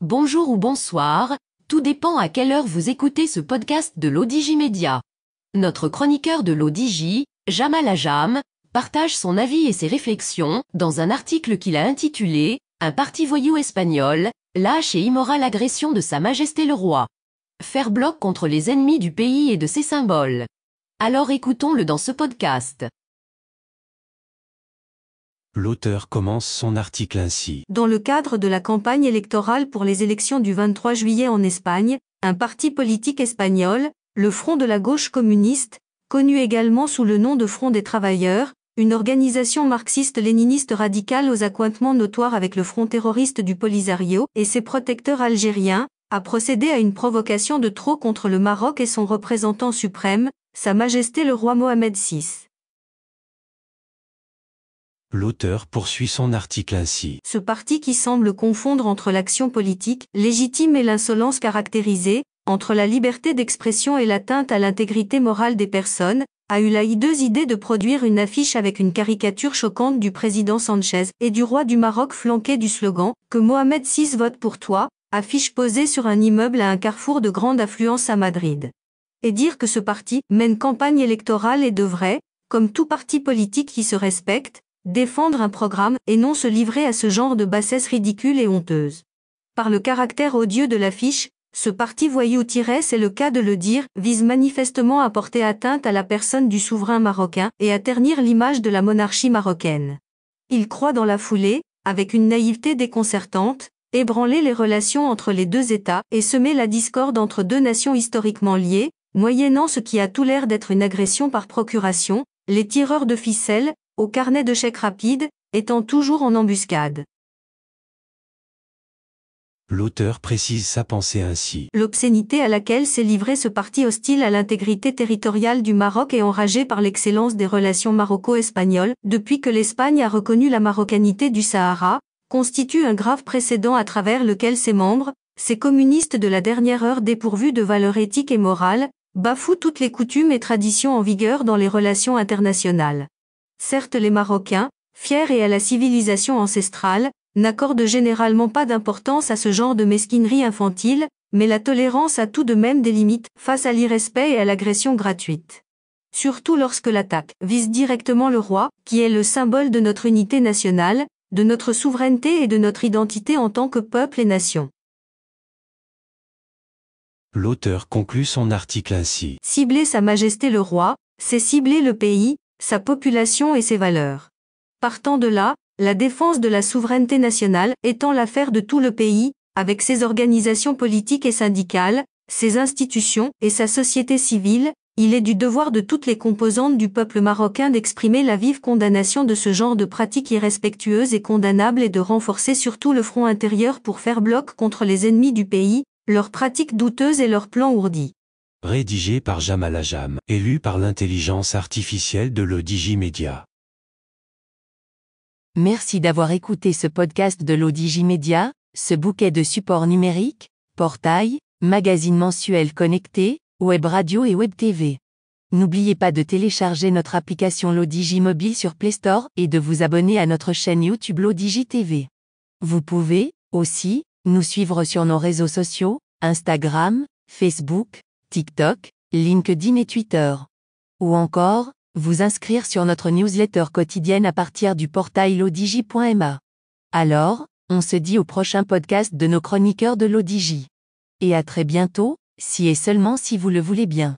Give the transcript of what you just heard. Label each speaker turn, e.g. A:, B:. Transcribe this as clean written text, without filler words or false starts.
A: Bonjour ou bonsoir, tout dépend à quelle heure vous écoutez ce podcast de l'ODJ Média. Notre chroniqueur de l'ODJ, Jamal Ajam, partage son avis et ses réflexions dans un article qu'il a intitulé « Un parti voyou espagnol, lâche et immorale agression de Sa Majesté le Roi. Faire bloc contre les ennemis du pays et de ses symboles ». Alors écoutons-le dans ce podcast.
B: L'auteur commence son article ainsi.
C: Dans le cadre de la campagne électorale pour les élections du 23 juillet en Espagne, un parti politique espagnol, le Front de la gauche communiste, connu également sous le nom de Front des travailleurs, une organisation marxiste-léniniste radicale aux accointements notoires avec le front terroriste du Polisario et ses protecteurs algériens, a procédé à une provocation de trop contre le Maroc et son représentant suprême, Sa Majesté le roi Mohamed VI.
B: L'auteur poursuit son article ainsi.
C: Ce parti qui semble confondre entre l'action politique, légitime et l'insolence caractérisée, entre la liberté d'expression et l'atteinte à l'intégrité morale des personnes, a eu la hideuse idée de produire une affiche avec une caricature choquante du président Sanchez et du roi du Maroc flanquée du slogan « Que Mohamed VI vote pour toi », affiche posée sur un immeuble à un carrefour de grande affluence à Madrid. Et dire que ce parti mène campagne électorale et devrait, comme tout parti politique qui se respecte, défendre un programme et non se livrer à ce genre de bassesse ridicule et honteuse. Par le caractère odieux de l'affiche, ce parti voyou – c'est le cas de le dire, vise manifestement à porter atteinte à la personne du souverain marocain et à ternir l'image de la monarchie marocaine. Il croit dans la foulée, avec une naïveté déconcertante, ébranler les relations entre les deux États et semer la discorde entre deux nations historiquement liées, moyennant ce qui a tout l'air d'être une agression par procuration, les tireurs de ficelles, au carnet de chèques rapide, étant toujours en embuscade.
B: L'auteur précise sa pensée ainsi.
C: L'obscénité à laquelle s'est livré ce parti hostile à l'intégrité territoriale du Maroc et enragé par l'excellence des relations maroco-espagnoles, depuis que l'Espagne a reconnu la marocanité du Sahara, constitue un grave précédent à travers lequel ses membres, ces communistes de la dernière heure dépourvus de valeurs éthiques et morales, bafouent toutes les coutumes et traditions en vigueur dans les relations internationales. Certes, les Marocains, fiers et à la civilisation ancestrale, n'accordent généralement pas d'importance à ce genre de mesquinerie infantile, mais la tolérance a tout de même des limites face à l'irrespect et à l'agression gratuite. Surtout lorsque l'attaque vise directement le roi, qui est le symbole de notre unité nationale, de notre souveraineté et de notre identité en tant que peuple et nation.
B: L'auteur conclut son article ainsi.
C: Cibler Sa Majesté le roi, c'est cibler le pays, sa population et ses valeurs. Partant de là, la défense de la souveraineté nationale étant l'affaire de tout le pays, avec ses organisations politiques et syndicales, ses institutions et sa société civile, il est du devoir de toutes les composantes du peuple marocain d'exprimer la vive condamnation de ce genre de pratiques irrespectueuses et condamnables et de renforcer surtout le front intérieur pour faire bloc contre les ennemis du pays, leurs pratiques douteuses et leurs plans ourdis.
B: Rédigé par Jamal Ajam, élu par l'intelligence artificielle de l'ODJ Média.
A: Merci d'avoir écouté ce podcast de l'ODJ Média, ce bouquet de supports numériques, portail, magazine mensuel connecté, web radio et web TV. N'oubliez pas de télécharger notre application l'ODJ Mobile sur Play Store et de vous abonner à notre chaîne YouTube l'ODJ TV. Vous pouvez, aussi, nous suivre sur nos réseaux sociaux, Instagram, Facebook, TikTok, LinkedIn et Twitter. Ou encore, vous inscrire sur notre newsletter quotidienne à partir du portail l'odj.ma. Alors, on se dit au prochain podcast de nos chroniqueurs de l'ODJ. Et à très bientôt, si et seulement si vous le voulez bien.